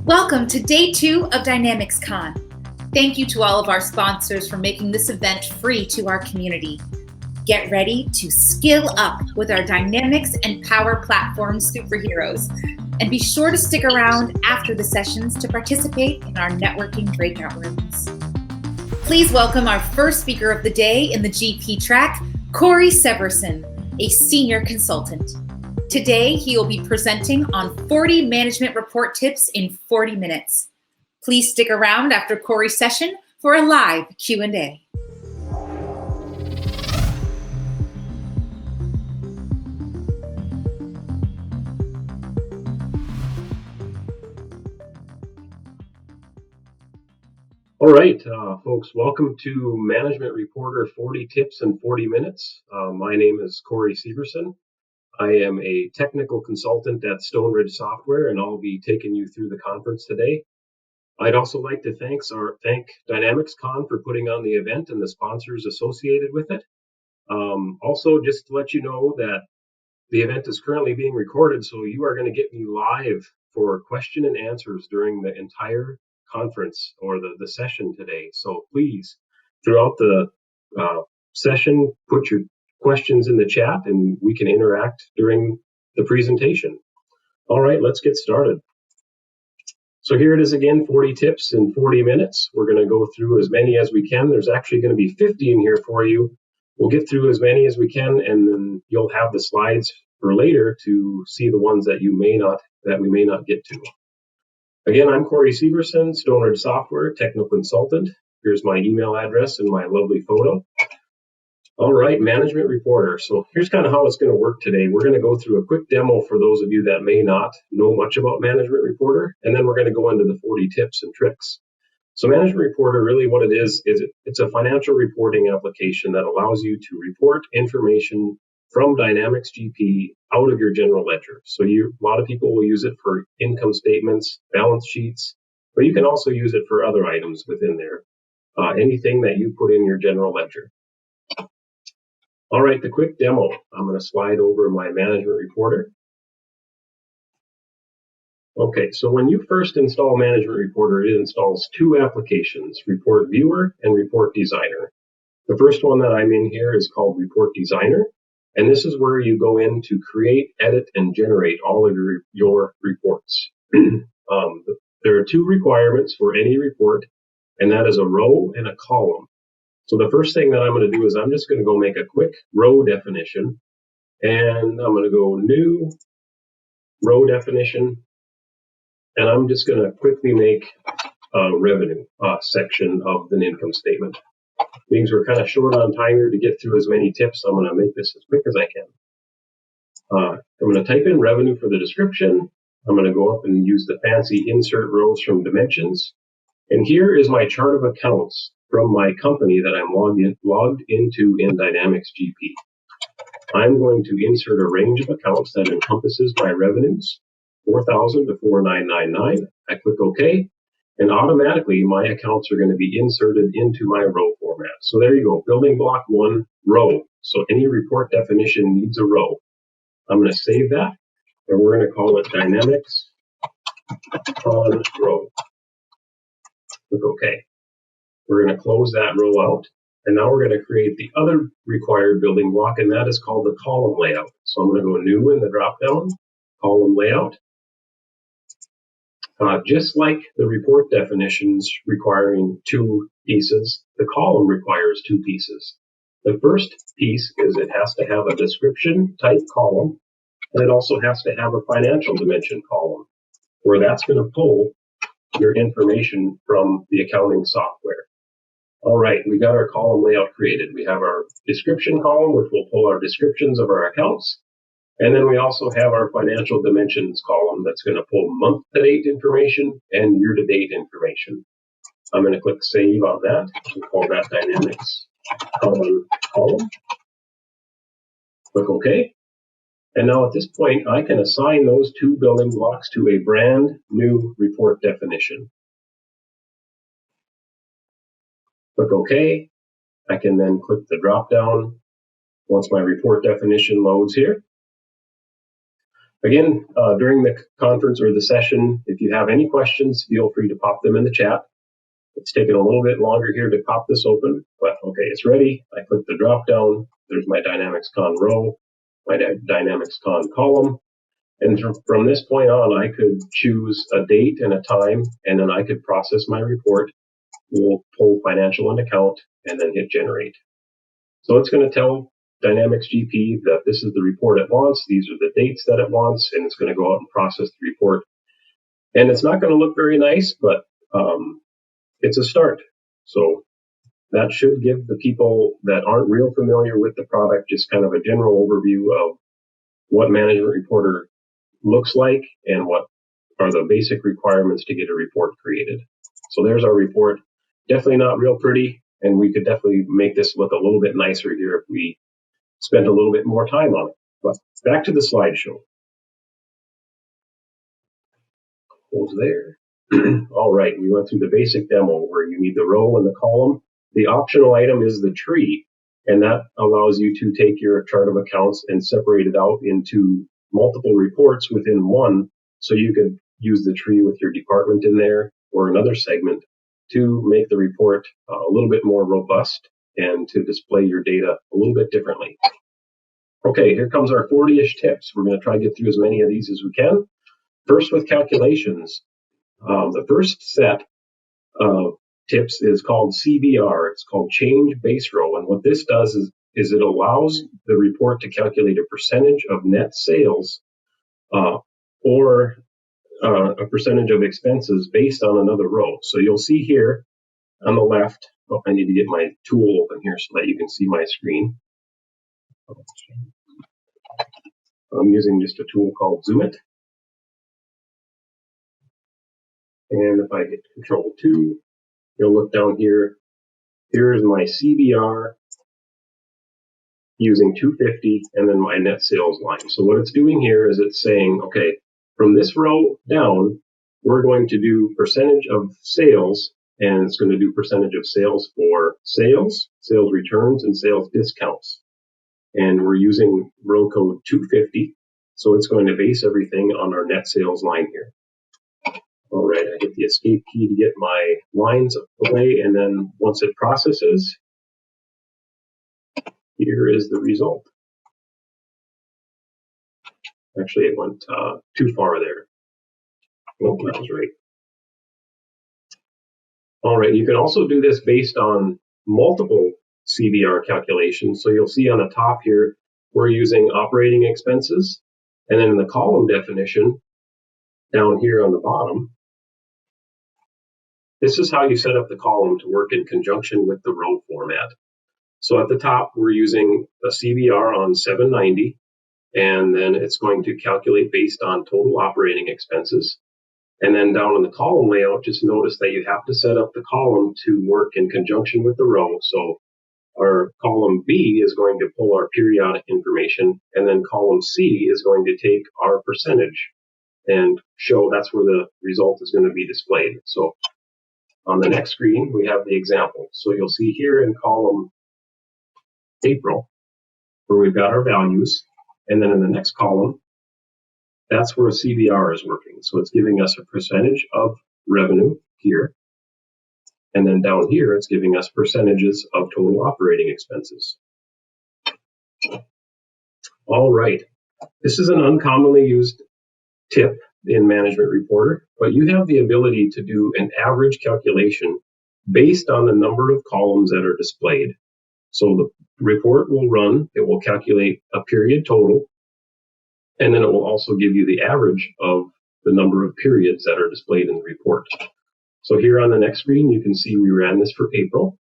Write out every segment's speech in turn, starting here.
Welcome to Day 2 of Dynamics Con. Thank you to all of our sponsors for making this event free to our community. Get ready to skill up with our Dynamics and Power Platform superheroes. And be sure to stick around after the sessions to participate in our networking breakout rooms. Please welcome our first speaker of the day in the GP track, Cory Severson, a senior consultant. Today, he will be presenting on 40 management report tips in 40 minutes. Please stick around after Cory's session for a live Q&A. All right, folks, welcome to Management Reporter 40 Tips in 40 Minutes. My name is Cory Severson. I am a technical consultant at Stone Ridge Software, and I'll be taking you through the conference today. I'd also like to thank Dynamics Con for putting on the event and the sponsors associated with it. Also, just to let you know that the event is currently being recorded, so you are going to get me live for question and answers during the entire conference or the session today. So please, throughout the session, put your questions in the chat and we can interact during the presentation. All right, let's get started. So here it is again, 40 tips in 40 minutes. We're going to go through as many as we can. There's actually going to be 50 in here for you. We'll get through as many as we can, and then you'll have the slides for later to see the ones that we may not get to. Again, I'm Cory Severson, Stone Ridge Software, technical consultant. Here's my email address and my lovely photo. All right, Management Reporter. So here's kind of how it's going to work today. We're going to go through a quick demo for those of you that may not know much about Management Reporter, and then we're going to go into the 40 tips and tricks. So Management Reporter, really what it is it's a financial reporting application that allows you to report information from Dynamics GP out of your general ledger. So a lot of people will use it for income statements, balance sheets, but you can also use it for other items within there. Anything that you put in your general ledger. All right, the quick demo. I'm going to slide over my Management Reporter. Okay, so when you first install Management Reporter, it installs two applications, Report Viewer and Report Designer. The first one that I'm in here is called Report Designer, and this is where you go in to create, edit, and generate all of your reports. There are two requirements for any report, and that is a row and a column. So the first thing that I'm going to do is I'm just going to go make a quick row definition, and I'm going to go New, Row Definition, and I'm just going to quickly make a revenue section of an income statement. Means we're kind of short on time here to get through as many tips. I'm going to make this as quick as I can. I'm going to type in revenue for the description. I'm going to go up and use the fancy insert rows from dimensions. And here is my chart of accounts from my company that I'm logged into in Dynamics GP. I'm going to insert a range of accounts that encompasses my revenues, 4,000 to 4,999. I click OK, and automatically my accounts are going to be inserted into my row format. So there you go, building block one, row. So any report definition needs a row. I'm going to save that, and we're going to call it Dynamics on row. Click OK. We're going to close that row out, and now we're going to create the other required building block, and that is called the column layout. So I'm going to go New in the drop-down, Column Layout. Just like the report definitions requiring two pieces, the column requires two pieces. The first piece is it has to have a description type column, and it also has to have a financial dimension column, where that's going to pull your information from the accounting software. All right, we got our column layout created. We have our description column, which will pull our descriptions of our accounts. And then we also have our financial dimensions column that's going to pull month-to-date information and year-to-date information. I'm going to click Save on that. We'll call that Dynamics column. Click OK. And now at this point, I can assign those two building blocks to a brand new report definition. Click OK. I can then click the drop down once my report definition loads here. Again, during the conference or the session, if you have any questions, feel free to pop them in the chat. It's taken a little bit longer here to pop this open, but okay, it's ready. I click the drop down. There's my Dynamics Con row, my Dynamics Con column. And from this point on, I could choose a date and a time, and then I could process my report. We'll pull financial and account, and then hit generate. So it's going to tell Dynamics GP that this is the report it wants. These are the dates that it wants, and it's going to go out and process the report. And it's not going to look very nice, but it's a start. So that should give the people that aren't real familiar with the product just kind of a general overview of what Management Reporter looks like and what are the basic requirements to get a report created. So there's our report. Definitely not real pretty, and we could definitely make this look a little bit nicer here if we spent a little bit more time on it. But back to the slideshow. Hold there. All right, we went through the basic demo where you need the row and the column. The optional item is the tree, and that allows you to take your chart of accounts and separate it out into multiple reports within one, so you could use the tree with your department in there or another segment to make the report a little bit more robust and to display your data a little bit differently. Okay, here comes our 40-ish tips. We're going to try to get through as many of these as we can. First, with calculations. The first set of tips is called CBR. It's called Change Base Row. And what this does is it allows the report to calculate a percentage of net sales or a percentage of expenses based on another row. So you'll see here on the left, I need to get my tool open here so that you can see my screen. I'm using just a tool called Zoom It. And if I hit Control 2, you'll look down here. Here's my CBR using 250 and then my net sales line. So what it's doing here is it's saying, okay, from this row down, we're going to do percentage of sales, and it's going to do percentage of sales for sales, sales returns, and sales discounts. And we're using row code 250. So it's going to base everything on our net sales line here. All right, I hit the escape key to get my lines away, and then once it processes, here is the result. Actually, it went too far there. Oh, that was right. All right, you can also do this based on multiple CBR calculations. So you'll see on the top here, we're using operating expenses. And then in the column definition, down here on the bottom, this is how you set up the column to work in conjunction with the row format. So at the top, we're using a CBR on 790, and then it's going to calculate based on total operating expenses. And then down in the column layout, just notice that you have to set up the column to work in conjunction with the row. So our column B is going to pull our periodic information, and then column C is going to take our percentage and show that's where the result is going to be displayed. So on the next screen, we have the example. So you'll see here in column April, where we've got our values, and then in the next column, that's where a CBR is working. So it's giving us a percentage of revenue here. And then down here, it's giving us percentages of total operating expenses. All right. This is an uncommonly used tip in Management Reporter, but you have the ability to do an average calculation based on the number of columns that are displayed. So the report will run, it will calculate a period total, and then it will also give you the average of the number of periods that are displayed in the report. So here on the next screen, you can see we ran this for April.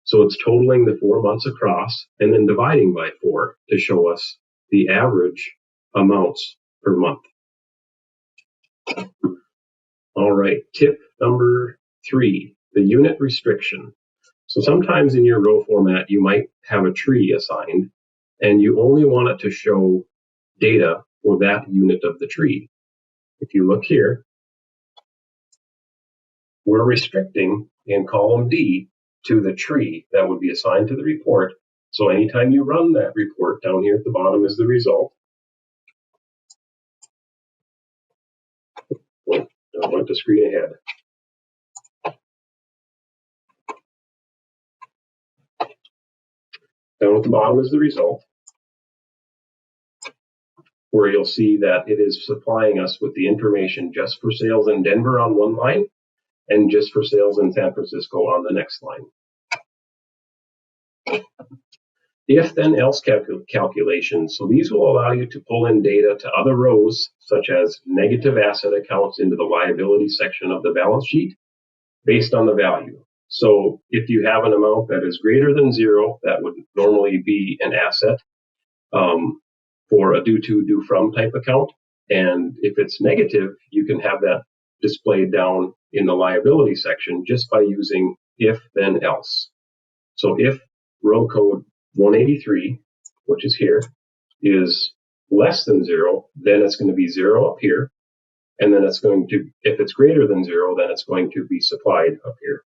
So it's totaling the 4 months across and then dividing by 4 to show us the average amounts per month. All right, tip number 3, the unit restriction. So sometimes in your row format, you might have a tree assigned, and you only want it to show data for that unit of the tree. If you look here, we're restricting in column D to the tree that would be assigned to the report. So anytime you run that report, down here at the bottom is the result. I went to screen ahead. Down at the bottom is the result, where you'll see that it is supplying us with the information just for sales in Denver on one line and just for sales in San Francisco on the next line. If then else calculations. So these will allow you to pull in data to other rows, such as negative asset accounts, into the liability section of the balance sheet based on the value. So if you have an amount that is greater than 0, that would normally be an asset for a due to, due from type account. And if it's negative, you can have that displayed down in the liability section just by using if then else. So if row code 183, which is here, is less than 0, then it's going to be 0 up here. And then it's going to, if it's greater than 0, then it's going to be supplied up here.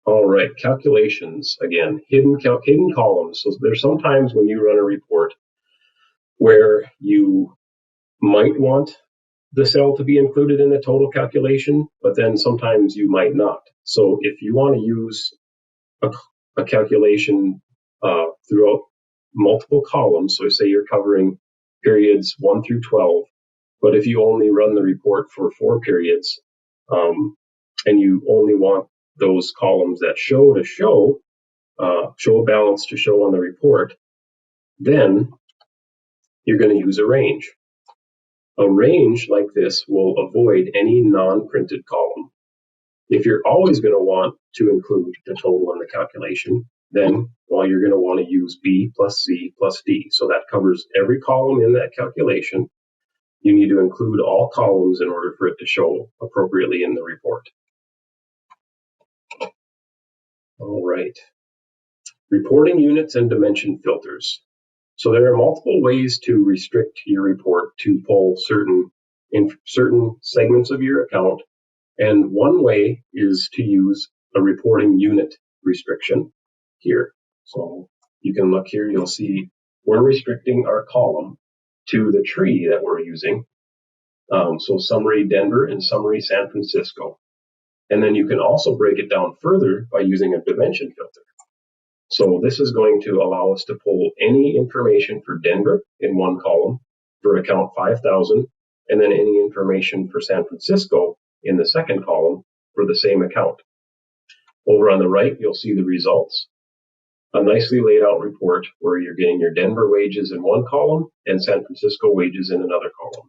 All right, calculations, again, hidden columns. So there's sometimes when you run a report where you might want the cell to be included in the total calculation, but then sometimes you might not. So if you want to use a calculation throughout multiple columns, so say you're covering periods 1 through 12, but if you only run the report for 4 periods, and you only want those columns that show a balance to show on the report, then you're going to use a range. A range like this will avoid any non-printed column. If you're always going to want to include the total in the calculation, then, well, you're going to want to use B plus C plus D. So that covers every column in that calculation. You need to include all columns in order for it to show appropriately in the report. All right. Reporting units and dimension filters. So there are multiple ways to restrict your report to pull certain segments of your account. And one way is to use a reporting unit restriction here. So you can look here, you'll see we're restricting our column to the tree that we're using. So summary Denver and summary San Francisco. And then you can also break it down further by using a dimension filter. So this is going to allow us to pull any information for Denver in one column for account 5,000, and then any information for San Francisco in the second column for the same account. Over on the right, you'll see the results. A nicely laid out report where you're getting your Denver wages in one column and San Francisco wages in another column.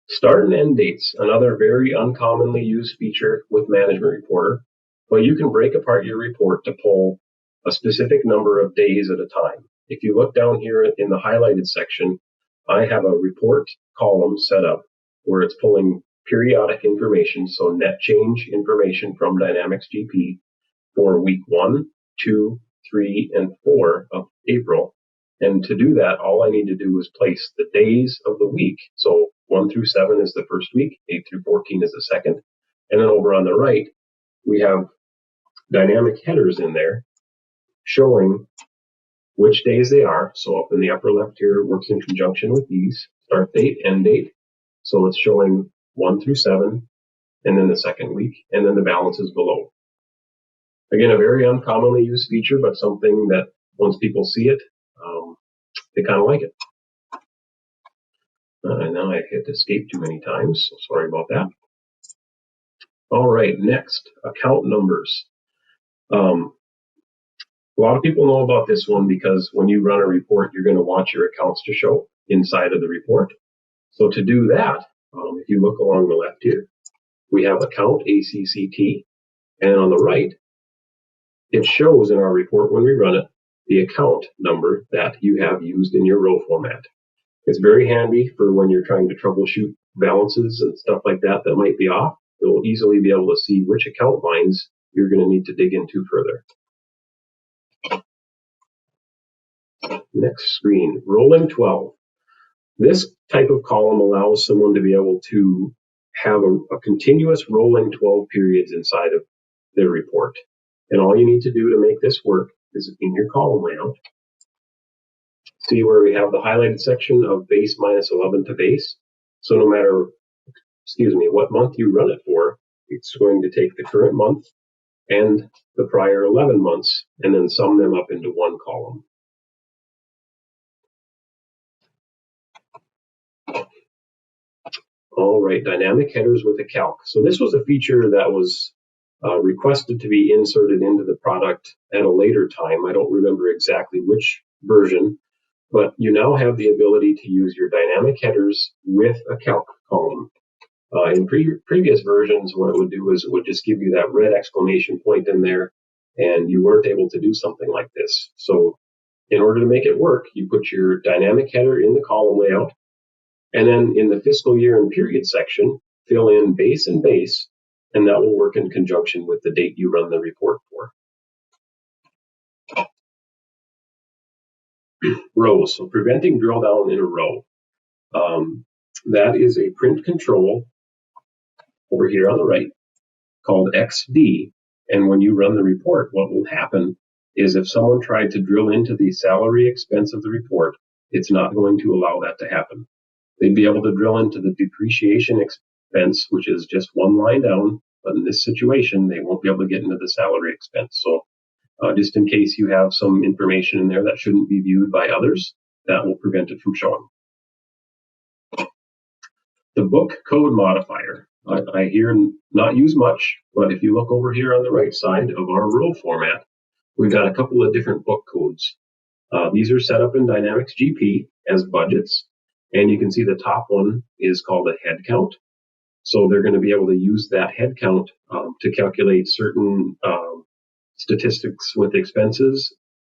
Start and end dates, another very uncommonly used feature with Management Reporter, but you can break apart your report to pull a specific number of days at a time. If you look down here in the highlighted section, I have a report column set up where it's pulling periodic information, so net change information from Dynamics GP for week 1, 2, 3, and 4 of April. And to do that, all I need to do is place the days of the week. So 1 through 7 is the first week, 8 through 14 is the second. And then over on the right, we have dynamic headers in there showing which days they are. So up in the upper left here, it works in conjunction with these, start date, end date. So it's showing 1 through 7, and then the second week, and then the balances below. Again, a very uncommonly used feature, but something that once people see it, they kind of like it. And now I've hit escape too many times, so sorry about that. All right, next, account numbers. A lot of people know about this one because when you run a report, you're going to want your accounts to show inside of the report. So to do that, if you look along the left here, we have account ACCT, and on the right, it shows in our report when we run it, the account number that you have used in your row format. It's very handy for when you're trying to troubleshoot balances and stuff like that that might be off. You'll easily be able to see which account lines you're going to need to dig into further. Next screen, rolling 12. This type of column allows someone to be able to have a continuous rolling 12 periods inside of their report. And all you need to do to make this work is in your column layout, See where we have the highlighted section of base minus 11 to base. So no matter, what month you run it for, it's going to take the current month and the prior 11 months and then sum them up into one column. All right, dynamic headers with a calc. So this was a feature that was requested to be inserted into the product at a later time. I don't remember exactly which version, but you now have the ability to use your dynamic headers with a calc column. In previous versions, what it would do is it would just give you that red exclamation point in there, and you weren't able to do something like this. So in order to make it work, you put your dynamic header in the column layout, and then in the fiscal year and period section, fill in base and base, and that will work in conjunction with the date you run the report for. Rows, so preventing drill down in a row. That is a print control over here on the right called XD. And when you run the report, what will happen is if someone tried to drill into the salary expense of the report, it's not going to allow that to happen. They'd be able to drill into the depreciation expense, which is just one line down, but in this situation, they won't be able to get into the salary expense. So just in case you have some information in there that shouldn't be viewed by others, that will prevent it from showing. The book code modifier. I hear not used much, but if you look over here on the right side of our row format, we've got a couple of different book codes. These are set up in Dynamics GP as budgets, and you can see the top one is called a head count. So they're going to be able to use that head count to calculate certain statistics with expenses.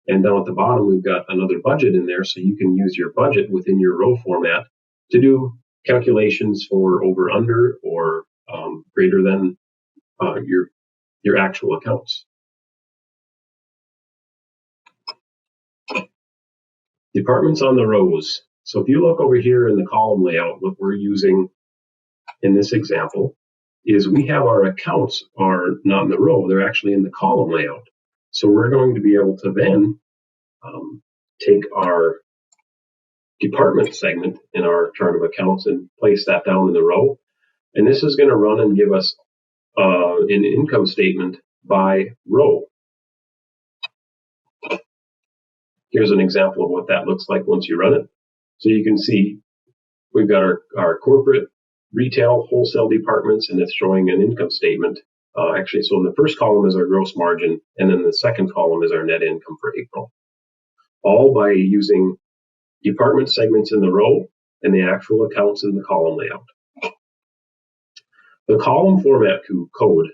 And down at the bottom, we've got another budget in there, so you can use your budget within your row format to do calculations for over, under, or greater than your actual accounts. Departments on the rows. So if you look over here in the column layout, what we're using in this example is we have our accounts are not in the row, they're actually in the column layout. So we're going to be able to then take our department segment in our chart of accounts and place that down in the row. And this is going to run and give us an income statement by row. Here's an example of what that looks like once you run it. So you can see we've got our corporate, retail, wholesale departments, and it's showing an income statement. Actually, so the first column is our gross margin, and then the second column is our net income for April. All by using department segments in the row and the actual accounts in the column layout. The column format code.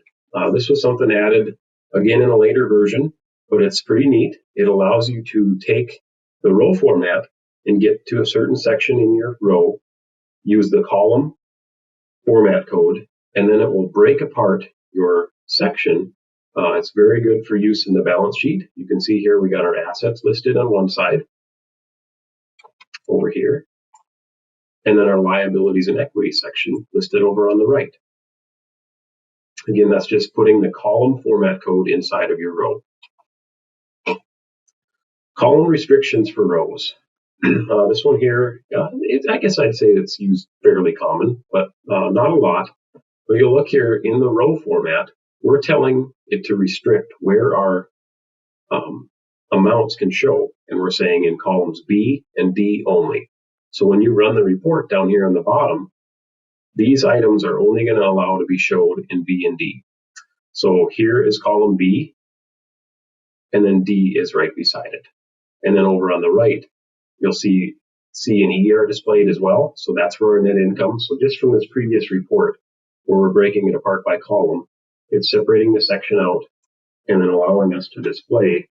This was something added again in a later version, but it's pretty neat. It allows you to take the row format and get to a certain section in your row, use the column format code, and then it will break apart your section. It's very good for use in the balance sheet. You can see here we got our assets listed on one side over here, and then our liabilities and equity section listed over on the right. Again, that's just putting the column format code inside of your row. Column restrictions for rows. This one here, I guess I'd say it's used fairly common, but not a lot. But you'll look here in the row format, we're telling it to restrict where our amounts can show, and we're saying in columns B and D only. So when you run the report down here on the bottom, these items are only going to allow to be showed in B and D. So here is column B, and then D is right beside it. And then over on the right, you'll see C and E are displayed as well. So that's for our net income. So just from this previous report, where we're breaking it apart by column, it's separating the section out and then allowing us to display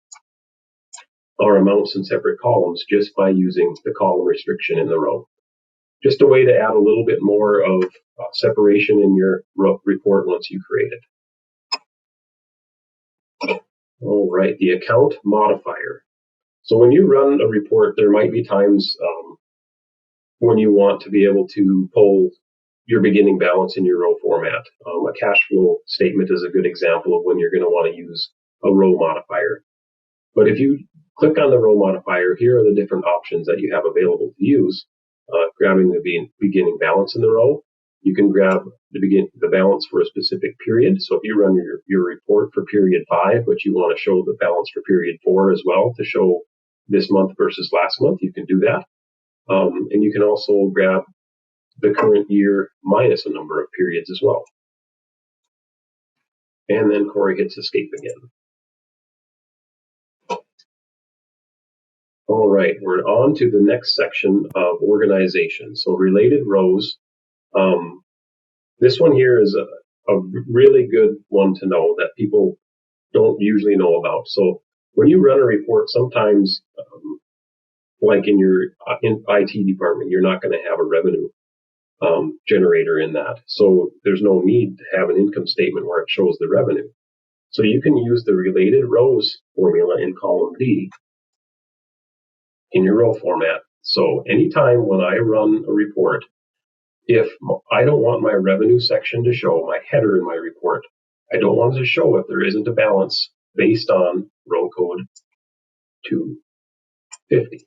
our amounts in separate columns just by using the column restriction in the row. Just a way to add a little bit more of separation in your report once you create it. All right, the account modifier. So when you run a report, there might be times when you want to be able to pull your beginning balance in your row format. A cash flow statement is a good example of when you're going to want to use a row modifier. But if you Click on the row modifier. Here are the different options that you have available to use. Grabbing the beginning balance in the row. You can grab the balance for a specific period. So if you run your report for period 5, but you want to show the balance for period 4 as well to show this month versus last month, you can do that. And you can also grab the current year minus a number of periods as well. And then Cory hits escape again. All right, we're on to the next section of organization. So related rows. This one here is a really good one to know that people don't usually know about. So when you run a report, sometimes, like in your IT department, you're not going to have a revenue generator in that. So there's no need to have an income statement where it shows the revenue. So you can use the related rows formula in column D in your row format. So anytime when I run a report, if I don't want my revenue section to show, my header in my report, I don't want it to show if there isn't a balance based on row code 250.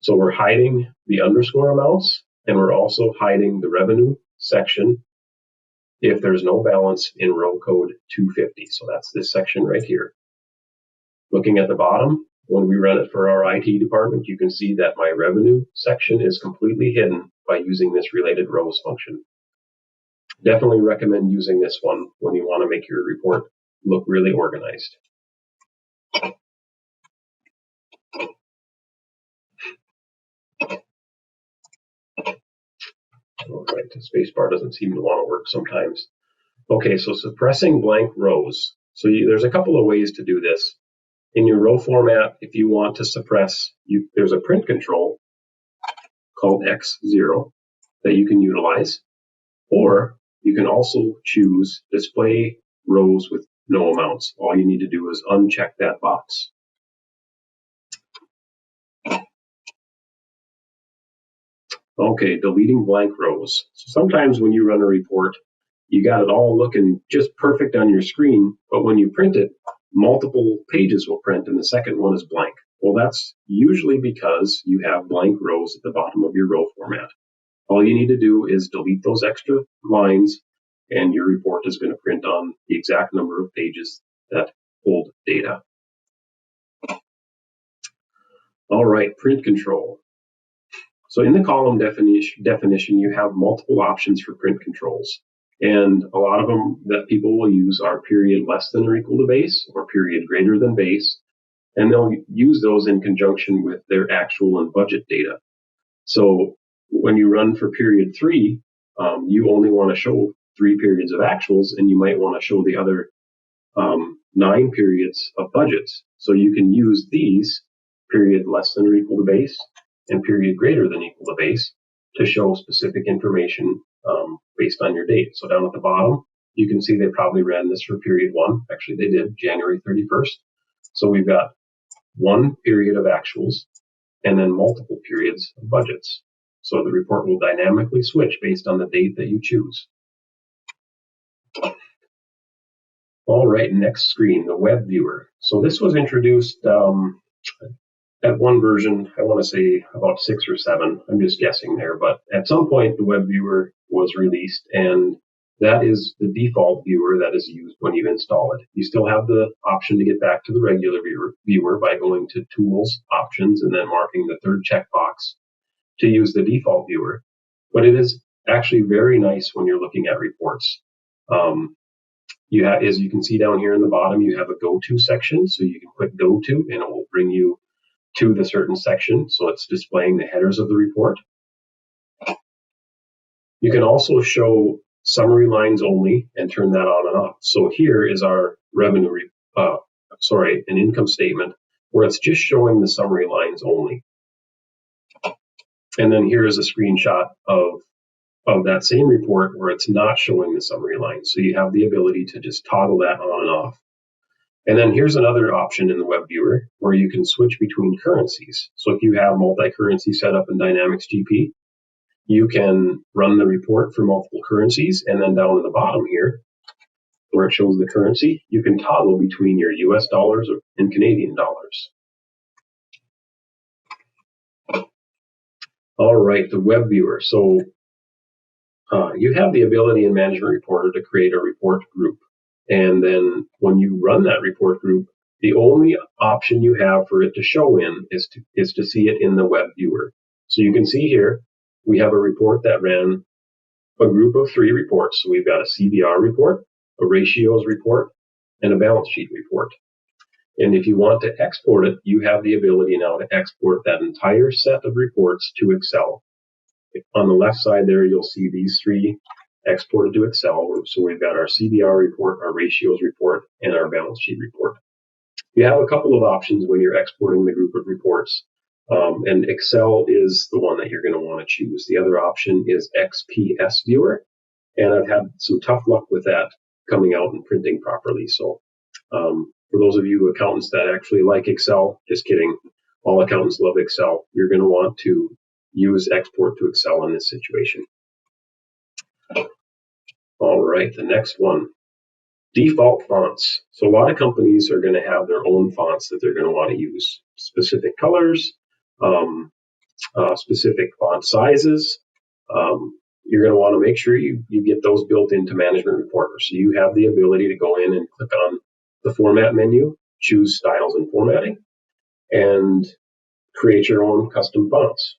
So we're hiding the underscore amounts, and we're also hiding the revenue section if there's no balance in row code 250. So that's this section right here. Looking at the bottom, when we run it for our IT department, you can see that my revenue section is completely hidden by using this related rows function. Definitely recommend using this one when you want to make your report look really organized. All right, the spacebar doesn't seem to want to work sometimes. Okay, so suppressing blank rows. So there's a couple of ways to do this. In your row format, if you want to suppress, there's a print control called X0 that you can utilize, or you can also choose display rows with no amounts. All you need to do is uncheck that box. Okay, deleting blank rows. So sometimes when you run a report, you got it all looking just perfect on your screen, but when you print it, multiple pages will print and the second one is blank. Well, that's usually because you have blank rows at the bottom of your row format. All you need to do is delete those extra lines and your report is going to print on the exact number of pages that hold data. All right, print control. So in the column definition, you have multiple options for print controls. And a lot of them that people will use are period less than or equal to base or period greater than base. And they'll use those in conjunction with their actual and budget data. So when you run for period 3, you only want to show 3 periods of actuals, and you might want to show the other 9 periods of budgets. So you can use these, period less than or equal to base and period greater than equal to base, to show specific information based on your date. So down at the bottom, you can see they probably ran this for period 1. Actually, they did, January 31st. So we've got 1 period of actuals and then multiple periods of budgets. So the report will dynamically switch based on the date that you choose. All right, next screen, the Webviewer. So this was introduced at one version, I want to say about 6 or 7. I'm just guessing there, but at some point the Webviewer was released, and that is the default viewer that is used when you install it. You still have the option to get back to the regular viewer by going to Tools, Options, and then marking the third checkbox to use the default viewer. But it is actually very nice when you're looking at reports. As you can see down here in the bottom, you have a go-to section, so you can click go-to, and it will bring you to the certain section, so it's displaying the headers of the report. You can also show summary lines only and turn that on and off. So here is our revenue, an income statement where it's just showing the summary lines only. And then here is a screenshot of that same report where it's not showing the summary lines. So you have the ability to just toggle that on and off. And then here's another option in the Webviewer where you can switch between currencies. So if you have multi-currency set up in Dynamics GP, you can run the report for multiple currencies, and then down at the bottom here, where it shows the currency, you can toggle between your US dollars and Canadian dollars. All right, the Webviewer. So you have the ability in Management Reporter to create a report group. And then when you run that report group, the only option you have for it to show in is to see it in the Webviewer. So you can see here, we have a report that ran a group of 3 reports. So we've got a CBR report, a ratios report, and a balance sheet report. And if you want to export it, you have the ability now to export that entire set of reports to Excel. On the left side there, you'll see these 3 exported to Excel. So we've got our CBR report, our ratios report, and our balance sheet report. You have a couple of options when you're exporting the group of reports. And Excel is the one that you're going to want to choose. The other option is XPS Viewer. And I've had some tough luck with that coming out and printing properly. So for those of you accountants that actually like Excel, just kidding, all accountants love Excel. You're going to want to use export to Excel in this situation. All right, the next one, default fonts. So a lot of companies are going to have their own fonts that they're going to want to use, specific colors, specific font sizes. You're going to want to make sure you get those built into Management Reporter. So you have the ability to go in and click on the Format menu, choose Styles and Formatting, and create your own custom fonts.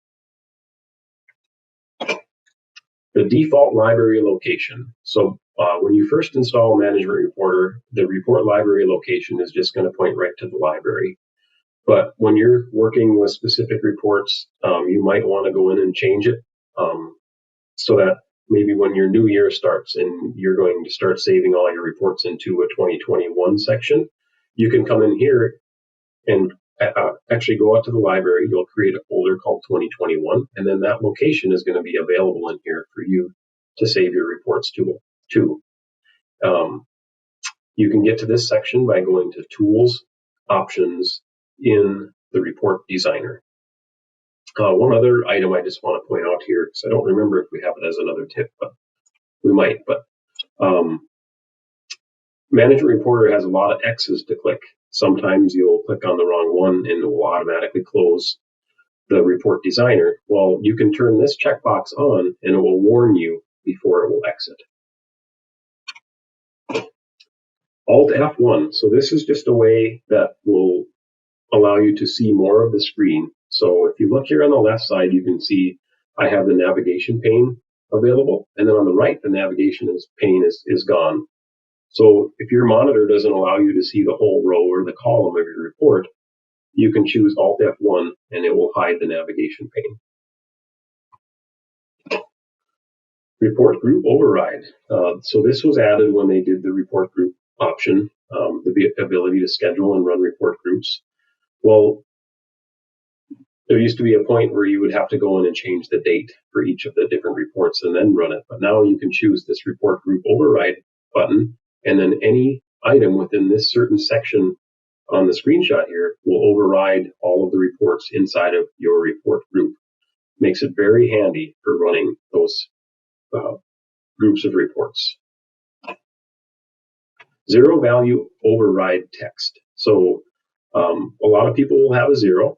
The default library location. So when you first install Management Reporter, the report library location is just going to point right to the library. But when you're working with specific reports, you might want to go in and change it so that maybe when your new year starts and you're going to start saving all your reports into a 2021 section, you can come in here and actually go out to the library. You'll create a folder called 2021, and then that location is going to be available in here for you to save your reports to. You can get to this section by going to Tools, Options in the Report Designer. One other item I just want to point out here, because I don't remember if we have it as another tip, but we might. But Management Reporter has a lot of X's to click. Sometimes you'll click on the wrong one and it will automatically close the Report Designer. Well, you can turn this checkbox on and it will warn you before it will exit. Alt F1. So this is just a way that will allow you to see more of the screen. So if you look here on the left side, you can see I have the navigation pane available. And then on the right, the navigation pane is gone. So if your monitor doesn't allow you to see the whole row or the column of your report, you can choose Alt F1 and it will hide the navigation pane. Report group override. So this was added when they did the report group option, the ability to schedule and run report groups. Well, there used to be a point where you would have to go in and change the date for each of the different reports and then run it. But now you can choose this report group override button, and then any item within this certain section on the screenshot here will override all of the reports inside of your report group. Makes it very handy for running those groups of reports. Zero value override text. So a lot of people will have a 0,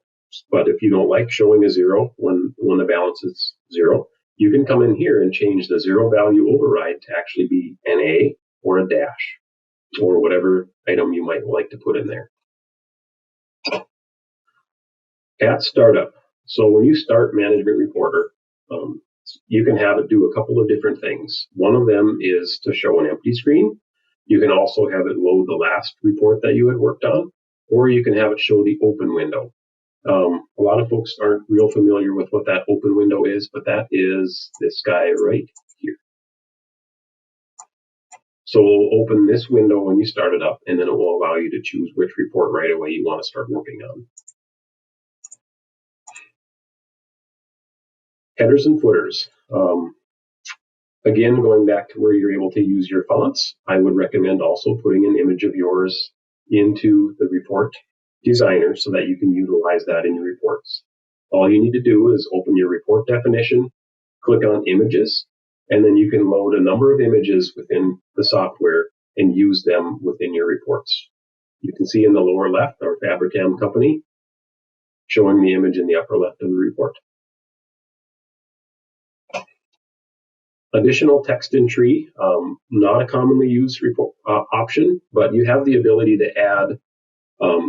but if you don't like showing a 0 when the balance is 0, you can come in here and change the 0 value override to actually be an A or a dash or whatever item you might like to put in there. At startup. So when you start Management Reporter, you can have it do a couple of different things. One of them is to show an empty screen. You can also have it load the last report that you had worked on, or you can have it show the open window. A lot of folks aren't real familiar with what that open window is, but that is this guy right here. So we'll open this window when you start it up, and then it will allow you to choose which report right away you want to start working on. Headers and footers. Again, going back to where you're able to use your fonts, I would recommend also putting an image of yours into the report designer so that you can utilize that in your reports. All you need to do is open your report definition, click on images, and then you can load a number of images within the software and use them within your reports. You can see in the lower left our Fabricam company showing the image in the upper left of the report. Additional text in tree, not a commonly used option, but you have the ability to add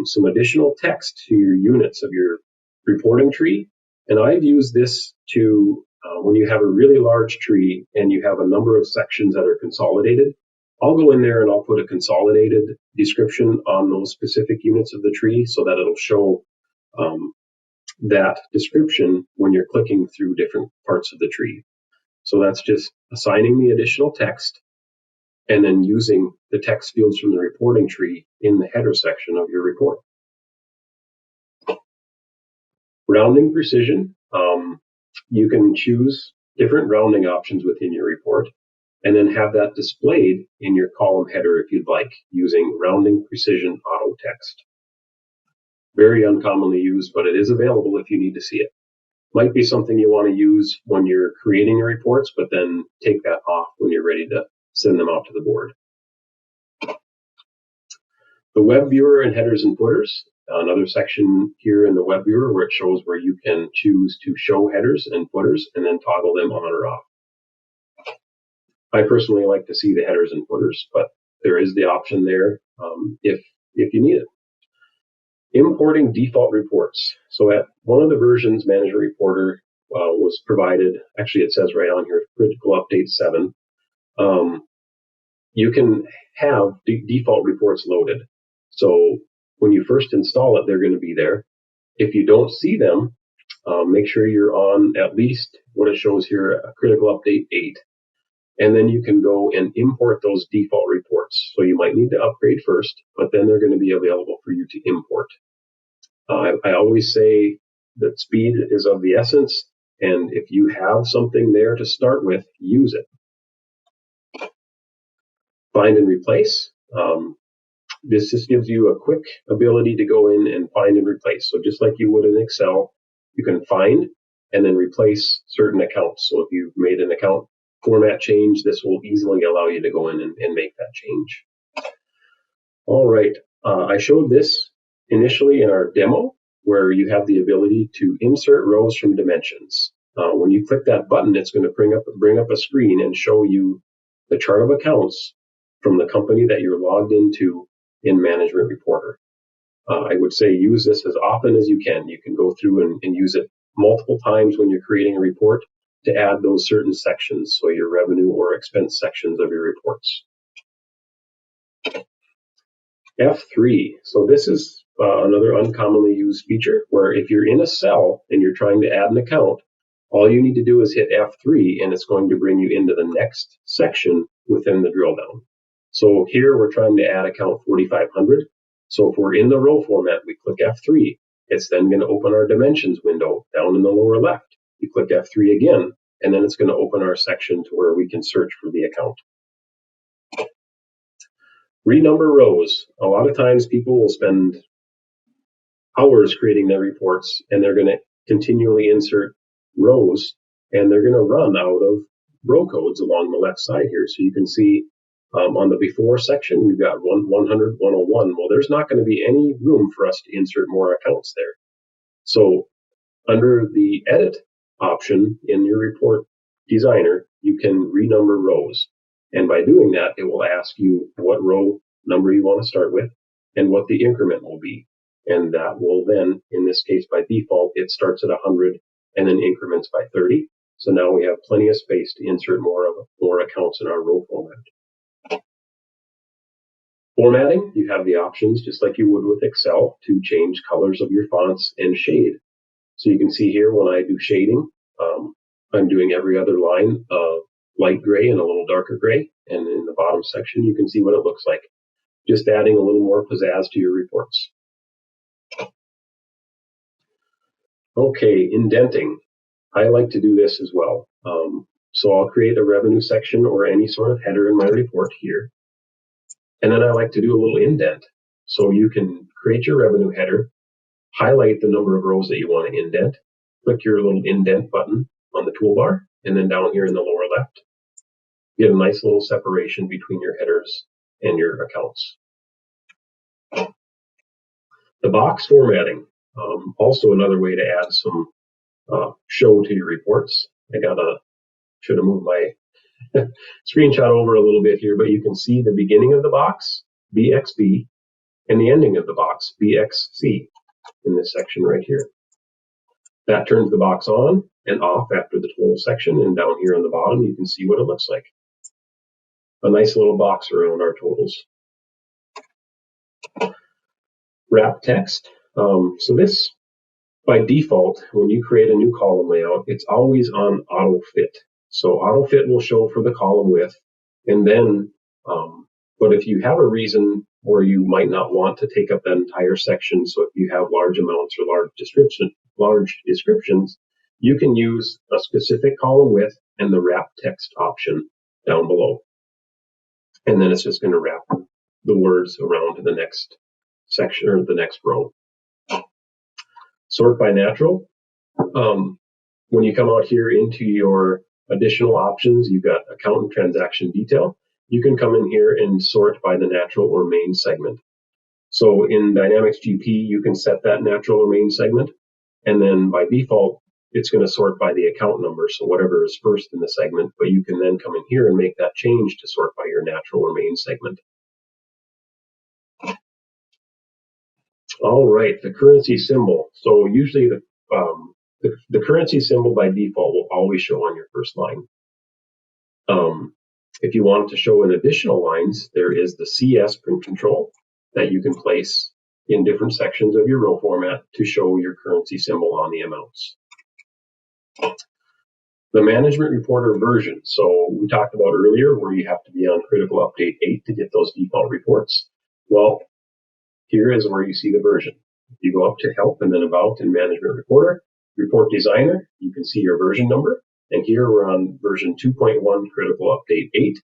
some additional text to your units of your reporting tree. And I've used this to, when you have a really large tree and you have a number of sections that are consolidated, I'll go in there and I'll put a consolidated description on those specific units of the tree so that it'll show that description when you're clicking through different parts of the tree. So that's just assigning the additional text and then using the text fields from the reporting tree in the header section of your report. Rounding precision. You can choose different rounding options within your report and then have that displayed in your column header if you'd like, using rounding precision auto text. Very uncommonly used, but it is available if you need to see it. Might be something you want to use when you're creating your reports, but then take that off when you're ready to send them out to the board. The Webviewer and headers and footers. Another section here in the Webviewer where it shows where you can choose to show headers and footers and then toggle them on or off. I personally like to see the headers and footers, but there is the option there if you need it. Importing default reports. So at one of the versions, Management Reporter was provided, actually it says right on here, Critical Update 7. You can have default reports loaded. So when you first install it, they're going to be there. If you don't see them, make sure you're on at least what it shows here, a Critical Update 8. And then you can go and import those default reports. So you might need to upgrade first, but then they're going to be available for you to import. I always say that speed is of the essence, and if you have something there to start with, use it. Find and replace. This just gives you a quick ability to go in and find and replace. So just like you would in Excel, you can find and then replace certain accounts. So if you've made an account format change, this will easily allow you to go in and make that change. All right. I showed this initially in our demo where you have the ability to insert rows from dimensions. When you click that button, it's going to bring up a screen and show you the chart of accounts from the company that you're logged into in Management Reporter. I would say use this as often as you can. You can go through and use it multiple times when you're creating a report to add those certain sections, so your revenue or expense sections of your reports. F3. So this is another uncommonly used feature where if you're in a cell and you're trying to add an account, all you need to do is hit F3 and it's going to bring you into the next section within the drill down. So here we're trying to add account 4500. So if we're in the row format, we click F3. It's then going to open our dimensions window down in the lower left. You click F3 again, and then it's going to open our section to where we can search for the account. Renumber rows. A lot of times people will spend hours creating their reports, and they're going to continually insert rows, and they're going to run out of row codes along the left side here. So you can see on the before section, we've got 100, 101. Well, there's not going to be any room for us to insert more accounts there. So under the edit option in your report designer, you can renumber rows. And by doing that, it will ask you what row number you want to start with and what the increment will be. And that will then, in this case, by default, it starts at 100 and then increments by 30. So now we have plenty of space to insert more accounts in our row format. Formatting, you have the options, just like you would with Excel, to change colors of your fonts and shade. So you can see here when I do shading, I'm doing every other line light gray and a little darker gray. And in the bottom section, you can see what it looks like. Just adding a little more pizzazz to your reports. Okay, indenting. I like to do this as well. So I'll create a revenue section or any sort of header in my report here. And then I like to do a little indent. So you can create your revenue header, highlight the number of rows that you want to indent, click your little indent button on the toolbar, and then down here in the lower left, get a nice little separation between your headers and your accounts. The box formatting, also another way to add some show to your reports. Should have moved my screenshot over a little bit here, but you can see the beginning of the box, BXB, and the ending of the box, BXC, in this section right here. That turns the box on and off after the total section, and down here on the bottom you can see what it looks like. A nice little box around our totals. Wrap text. So this, by default, when you create a new column layout, it's always on auto fit. So auto fit will show for the column width, and then, but if you have a reason where you might not want to take up that entire section, so if you have large amounts or large descriptions, you can use a specific column width and the wrap text option down below. And then it's just going to wrap the words around to the next section or the next row. Sort by natural. When you come out here into your additional options, you've got account and transaction detail. You can come in here and sort by the natural or main segment. So in Dynamics GP, you can set that natural or main segment. And then by default, it's going to sort by the account number. So whatever is first in the segment, but you can then come in here and make that change to sort by your natural or main segment. All right, the currency symbol. So usually the currency symbol by default will always show on your first line. If you want to show in additional lines, there is the CS print control that you can place in different sections of your row format to show your currency symbol on the amounts. The management reporter version. So we talked about earlier where you have to be on critical update 8 to get those default reports. Well, here is where you see the version. If you go up to help and then about in management reporter, report designer, you can see your version number. And here we're on version 2.1 critical update 8.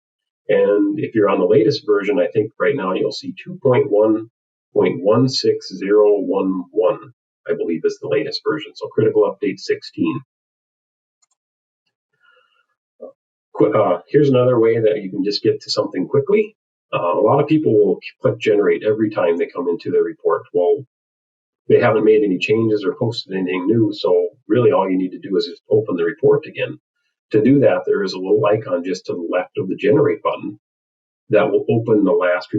And if you're on the latest version, I think right now you'll see 2.1.16011, I believe is the latest version. So critical update 16. Here's another way that you can just get to something quickly. A lot of people will click generate every time they come into their report. Well, they haven't made any changes or posted anything new, so really all you need to do is just open the report again. To do that, there is a little icon just to the left of the generate button that will open the last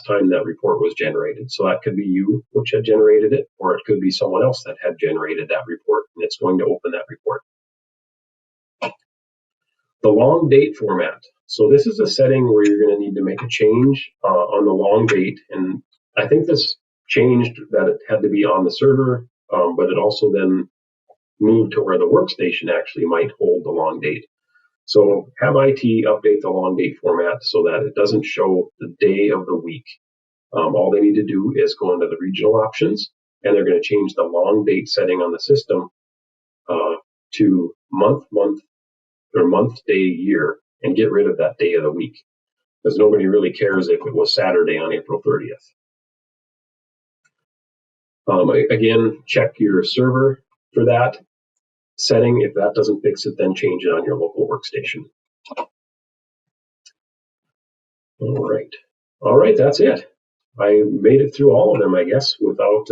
time that report was generated. So that could be you, which had generated it, or it could be someone else that had generated that report, and it's going to open that report. The long date format. So this is a setting where you're going to need to make a change on the long date. And I think this changed that it had to be on the server, but it also then moved to where the workstation actually might hold the long date. So have IT update the long date format so that it doesn't show the day of the week. All they need to do is go into the regional options, and they're going to change the long date setting on the system to month, day, year, and get rid of that day of the week, because nobody really cares if it was Saturday on April 30th. Again, check your server for that setting. If that doesn't fix it, then change it on your local workstation. All right, that's it. I made it through all of them, I guess, without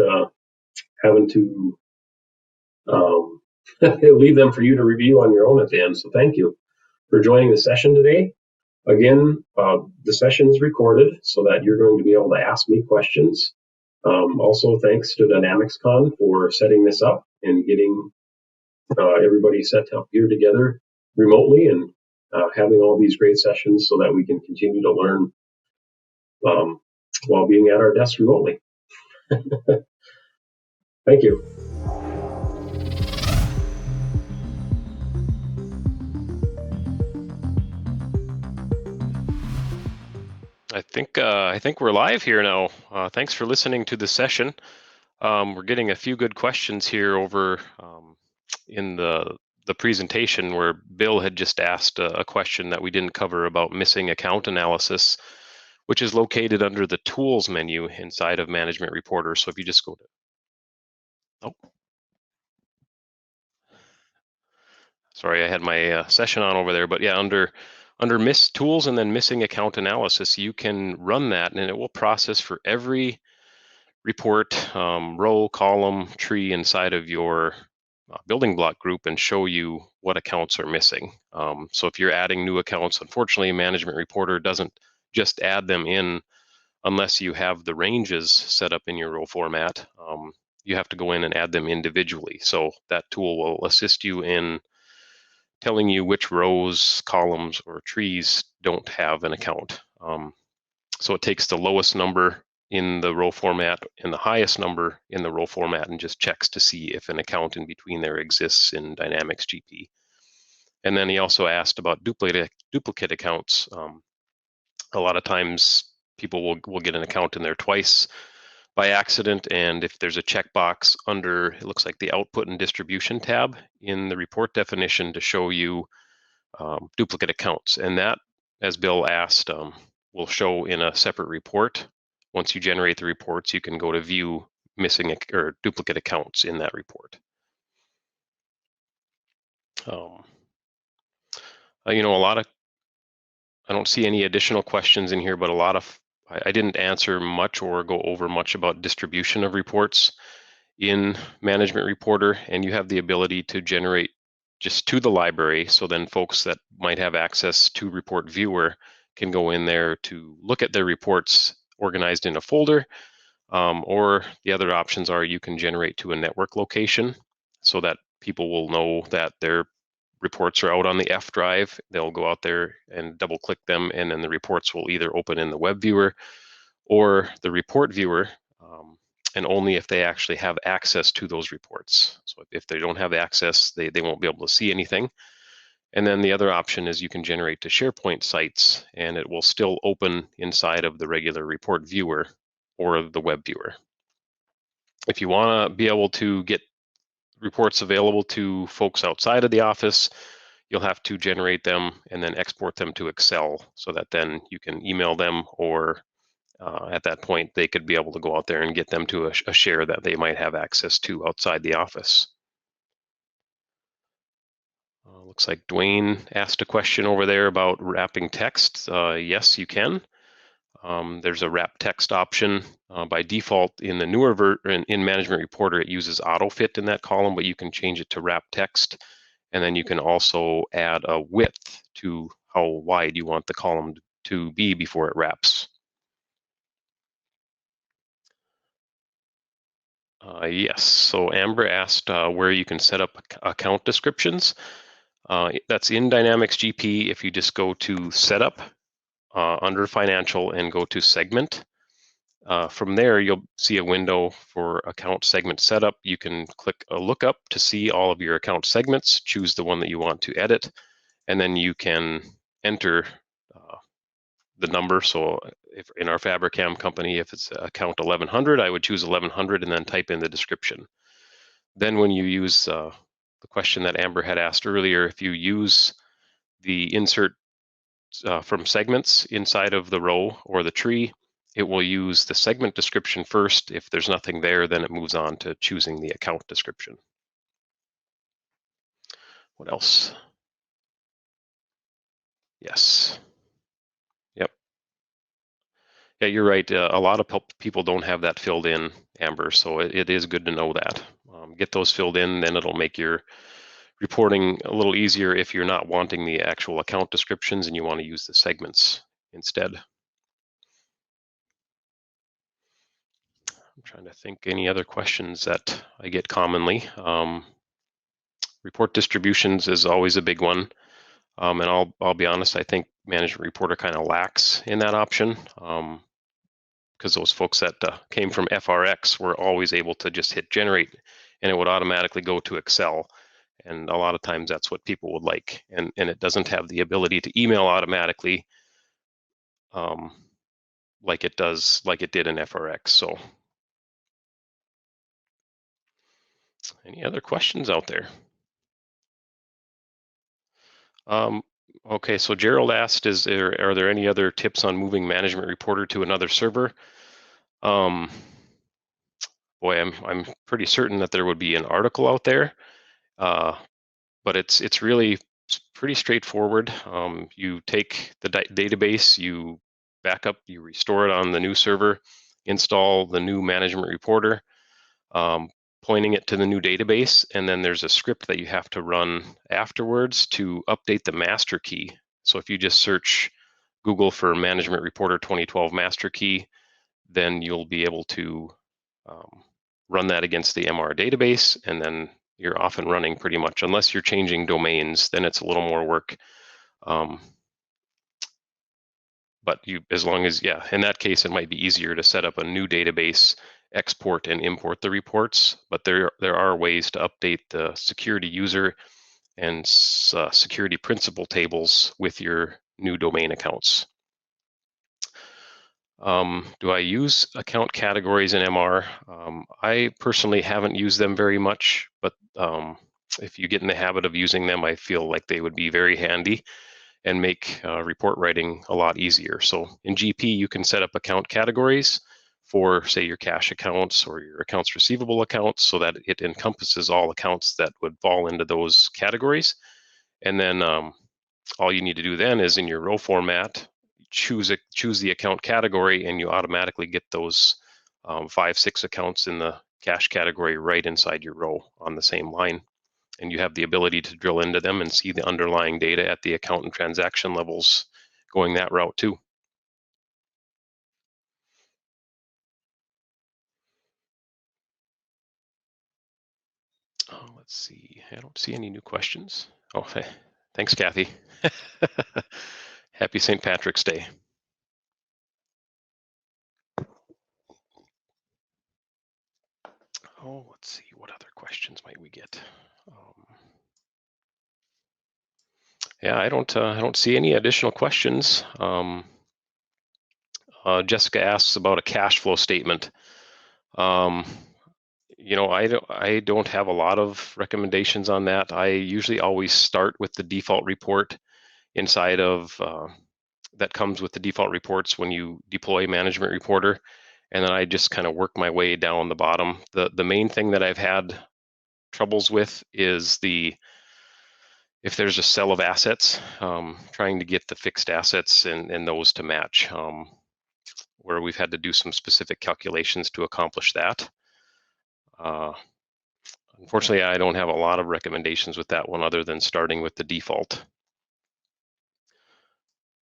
having to leave them for you to review on your own at the end. So thank you for joining the session today. Again, the session is recorded so that you're going to be able to ask me questions. Also, thanks to DynamicsCon for setting this up and getting everybody set up here together remotely and having all these great sessions so that we can continue to learn while being at our desks remotely. Thank you. I think we're live here now. Thanks for listening to the session. We're getting a few good questions here over in the presentation where Bill had just asked a question that we didn't cover about missing account analysis, which is located under the Tools menu inside of Management Reporter. So if you just go to, sorry, I had my session on over there, but yeah, under Under tools and then missing account analysis, you can run that and it will process for every report, row, column, tree inside of your building block group and show you what accounts are missing. So if you're adding new accounts, unfortunately, Management Reporter doesn't just add them in unless you have the ranges set up in your row format. You have to go in and add them individually. So that tool will assist you in telling you which rows, columns, or trees don't have an account. So it takes the lowest number in the row format and the highest number in the row format and just checks to see if an account in between there exists in Dynamics GP. And then he also asked about duplicate accounts. A lot of times people will get an account in there twice by accident, and if there's a checkbox under, it looks like the output and distribution tab in the report definition to show you duplicate accounts. And that, as Bill asked, will show in a separate report. Once you generate the reports, you can go to view missing or duplicate accounts in that report. I don't see any additional questions in here, but I didn't answer much or go over much about distribution of reports in Management Reporter, and you have the ability to generate just to the library. So then folks that might have access to Report Viewer can go in there to look at their reports organized in a folder, or the other options are you can generate to a network location so that people will know that their reports are out on the F drive. They'll go out there and double click them, and then the reports will either open in the Webviewer or the Report Viewer, and only if they actually have access to those reports. So if they don't have access, they won't be able to see anything. And then the other option is you can generate to SharePoint sites, and it will still open inside of the regular Report Viewer or the Web Viewer. If you want to be able to get reports available to folks outside of the office, you'll have to generate them and then export them to Excel so that then you can email them, or at that point they could be able to go out there and get them to a share that they might have access to outside the office. Looks like Dwayne asked a question over there about wrapping text. Yes, you can. There's a wrap text option. By default, in the newer version in Management Reporter, it uses autofit in that column, but you can change it to wrap text. And then you can also add a width to how wide you want the column to be before it wraps. Yes, so Amber asked where you can set up account descriptions. That's in Dynamics GP. If you just go to Setup under Financial and go to Segment. From there, you'll see a window for account segment setup. You can click a lookup to see all of your account segments, choose the one that you want to edit, and then you can enter the number. So if in our Fabricam company, if it's account 1100, I would choose 1100 and then type in the description. Then when you use the question that Amber had asked earlier, if you use the insert from segments inside of the row or the tree, it will use the segment description first. If there's nothing there, then it moves on to choosing the account description. What else? Yes. Yep. Yeah, you're right. A lot of people don't have that filled in, Amber, so it is good to know that. Get those filled in, then it'll make your reporting a little easier if you're not wanting the actual account descriptions and you want to use the segments instead. I'm trying to think any other questions that I get commonly. Report distributions is always a big one. And I'll be honest, I think Management Reporter kind of lacks in that option, because those folks that came from FRX were always able to just hit generate and it would automatically go to Excel. And a lot of times that's what people would like. And it doesn't have the ability to email automatically like it did in FRX. So any other questions out there? Okay, so Gerald asked, are there any other tips on moving Management Reporter to another server? Boy, I'm pretty certain that there would be an article out there, but it's really It's pretty straightforward. You take the database, you back up, you restore it on the new server, install the new management reporter, pointing it to the new database, and then there's a script that you have to run afterwards to update the master key. So if you just search Google for Management Reporter 2012 master key, then you'll be able to run that against the MR database, and then you're off and running pretty much. Unless you're changing domains, then it's a little more work. But as long as, in that case, it might be easier to set up a new database, export and import the reports. But there are ways to update the security user and security principal tables with your new domain accounts. Do I use account categories in MR? I personally haven't used them very much, but if you get in the habit of using them, I feel like they would be very handy and make report writing a lot easier. So in GP, you can set up account categories for, say, your cash accounts or your accounts receivable accounts, so that it encompasses all accounts that would fall into those categories. And then all you need to do then is, in your row format, choose the account category, and you automatically get those 5-6 accounts in the cash category right inside your row on the same line. And you have the ability to drill into them and see the underlying data at the account and transaction levels going that route too. Let's see, I don't see any new questions. Oh, hey, thanks, Kathy. Happy St. Patrick's Day. Oh, let's see, what other questions might we get? Yeah, I don't see any additional questions. Jessica asks about a cash flow statement. I don't have a lot of recommendations on that. I usually always start with the default report inside of that comes with the default reports when you deploy Management Reporter, and then I just kind of work my way down the bottom. The main thing that I've had troubles with is if there's a cell of assets, trying to get the fixed assets and those to match, where we've had to do some specific calculations to accomplish that. Unfortunately, I don't have a lot of recommendations with that one other than starting with the default.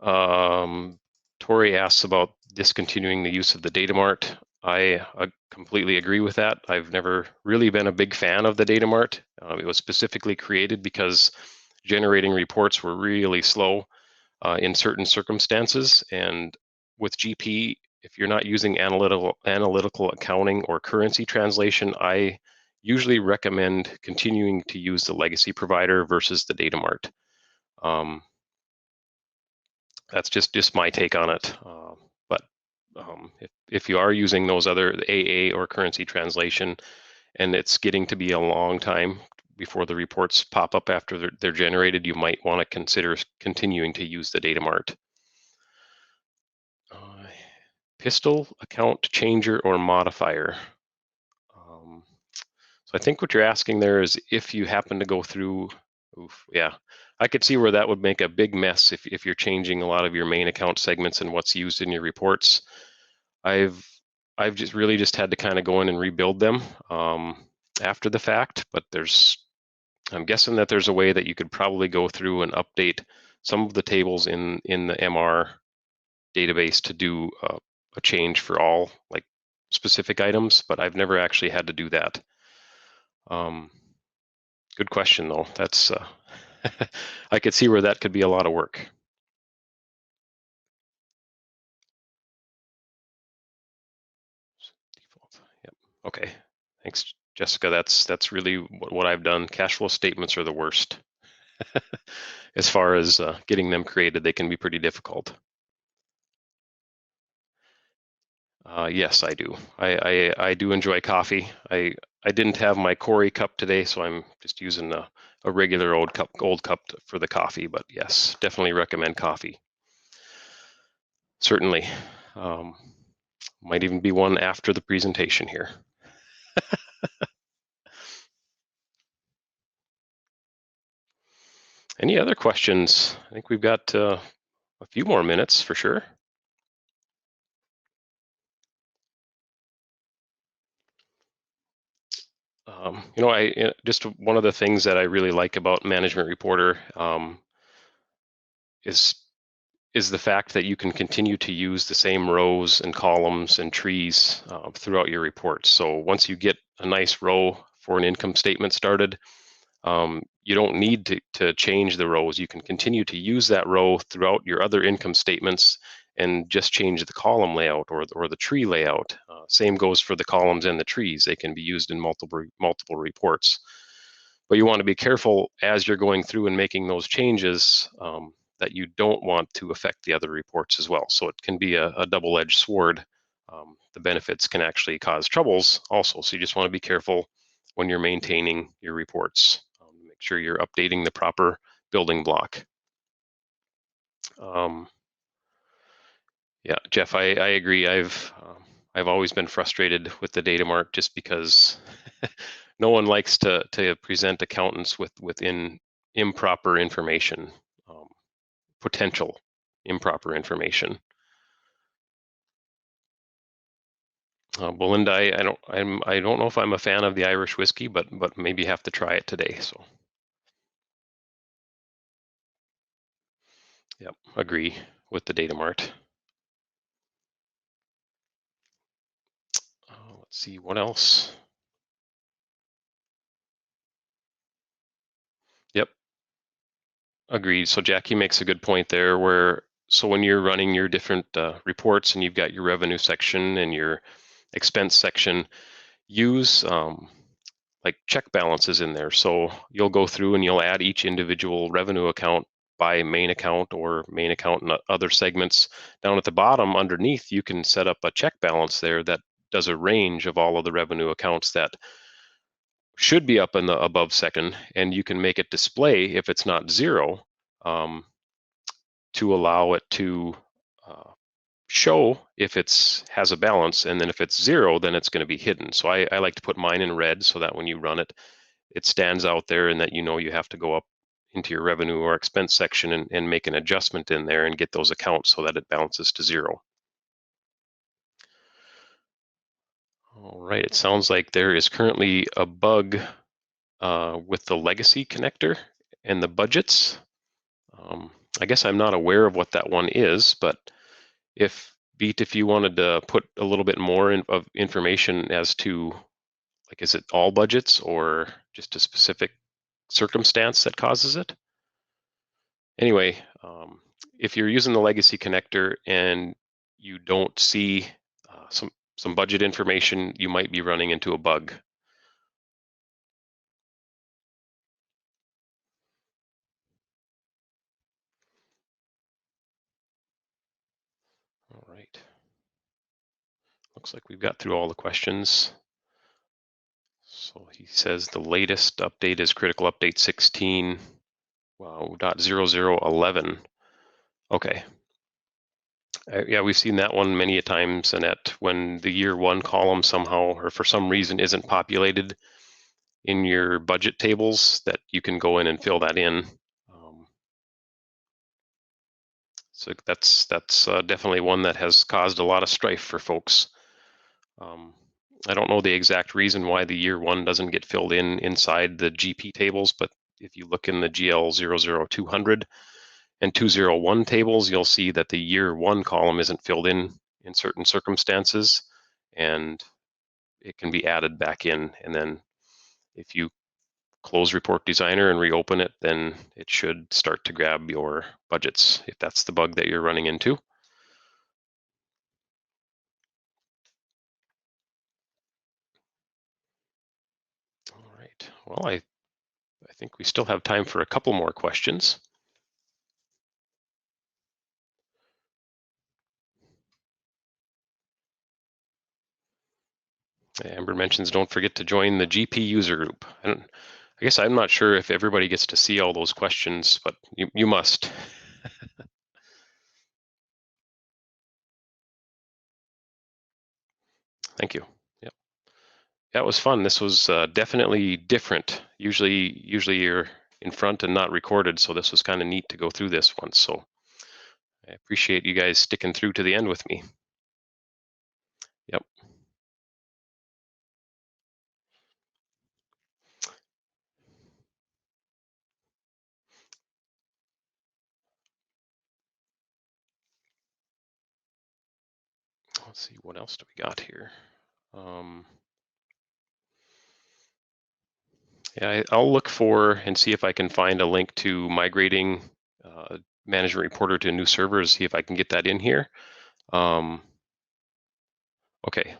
Tori asks about discontinuing the use of the data mart. I completely agree with that. I've never really been a big fan of the data mart. It was specifically created because generating reports were really slow in certain circumstances. And with GP, if you're not using analytical accounting or currency translation, I usually recommend continuing to use the legacy provider versus the data mart. That's just my take on it. But if you are using those other AA or currency translation, and it's getting to be a long time before the reports pop up after they're generated, you might want to consider continuing to use the data mart. Pistol, account changer, or modifier. So I think what you're asking there is if you happen to go through, I could see where that would make a big mess if you're changing a lot of your main account segments and what's used in your reports. I've just had to kind of go in and rebuild them after the fact, but I'm guessing that there's a way that you could probably go through and update some of the tables in the MR database to do a change for all like specific items, but I've never actually had to do that. Good question though. That's I could see where that could be a lot of work. Default. Yep. Okay. Thanks, Jessica. That's really what I've done. Cash flow statements are the worst. As far as getting them created, they can be pretty difficult. Yes, I do. I do enjoy coffee. I didn't have my Cory cup today, so I'm just using a regular old cup for the coffee. But yes, definitely recommend coffee. Certainly. Might even be one after the presentation here. Any other questions? I think we've got a few more minutes for sure. Just one of the things that I really like about Management Reporter is the fact that you can continue to use the same rows and columns and trees throughout your reports. So once you get a nice row for an income statement started, you don't need to change the rows. You can continue to use that row throughout your other income statements and just change the column layout or the tree layout. Same goes for the columns and the trees. They can be used in multiple reports. But you want to be careful as you're going through and making those changes that you don't want to affect the other reports as well. So it can be a double-edged sword. The benefits can actually cause troubles also. So you just want to be careful when you're maintaining your reports. Make sure you're updating the proper building block. Yeah, Jeff, I agree. I've always been frustrated with the data mart just because no one likes to present accountants with improper information, potential improper information. Belinda, I don't know if I'm a fan of the Irish whiskey, but maybe have to try it today. So, yep, agree with the data mart. Let's see what else. Yep, agreed. So Jackie makes a good point there so when you're running your different reports and you've got your revenue section and your expense section, use like check balances in there. So you'll go through and you'll add each individual revenue account by main account or main account and other segments. Down at the bottom underneath, you can set up a check balance there that does a range of all of the revenue accounts that should be up in the above second, and you can make it display if it's not zero to allow it to show if it's has a balance, and then if it's zero, then it's going to be hidden. So I like to put mine in red so that when you run it, it stands out there and that you know you have to go up into your revenue or expense section and make an adjustment in there and get those accounts so that it balances to zero. All right, it sounds like there is currently a bug with the legacy connector and the budgets. I guess I'm not aware of what that one is, but if you wanted to put a little bit more of information as to, like, is it all budgets or just a specific circumstance that causes it? Anyway, if you're using the legacy connector and you don't see some budget information, you might be running into a bug. All right. Looks like we've got through all the questions. So he says the latest update is critical update 16. Wow, .0011. Okay. Yeah, we've seen that one many a times, Annette, when the year one column somehow or for some reason isn't populated in your budget tables, that you can go in and fill that in. So that's definitely one that has caused a lot of strife for folks. I don't know the exact reason why the year one doesn't get filled in inside the GP tables, but if you look in the GL 00200 and 201 tables, you'll see that the year one column isn't filled in certain circumstances, and it can be added back in. And then if you close Report Designer and reopen it, then it should start to grab your budgets if that's the bug that you're running into. All right, well, I think we still have time for a couple more questions. Amber mentions don't forget to join the GP user group. I guess I'm not sure if everybody gets to see all those questions, but you must. Thank you. Yep. That was fun. This was definitely different. Usually you're in front and not recorded, so this was kind of neat to go through this once. So I appreciate you guys sticking through to the end with me. Yep. Let's see, what else do we got here? Yeah, I'll look for and see if I can find a link to migrating Management Reporter to a new server, see if I can get that in here. Okay,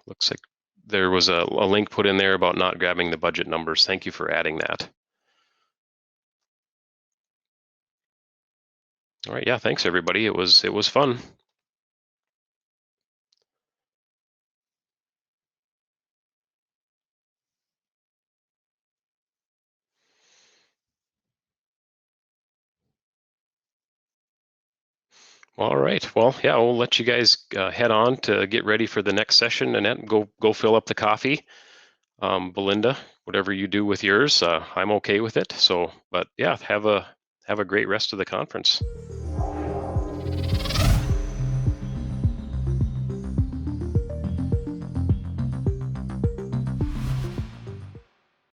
looks like there was a link put in there about not grabbing the budget numbers. Thank you for adding that. All right, yeah, thanks everybody. It was fun. All right, well, yeah, we'll let you guys head on to get ready for the next session, and go fill up the coffee. Belinda, whatever you do with yours, I'm okay with it. So, but yeah, have a great rest of the conference.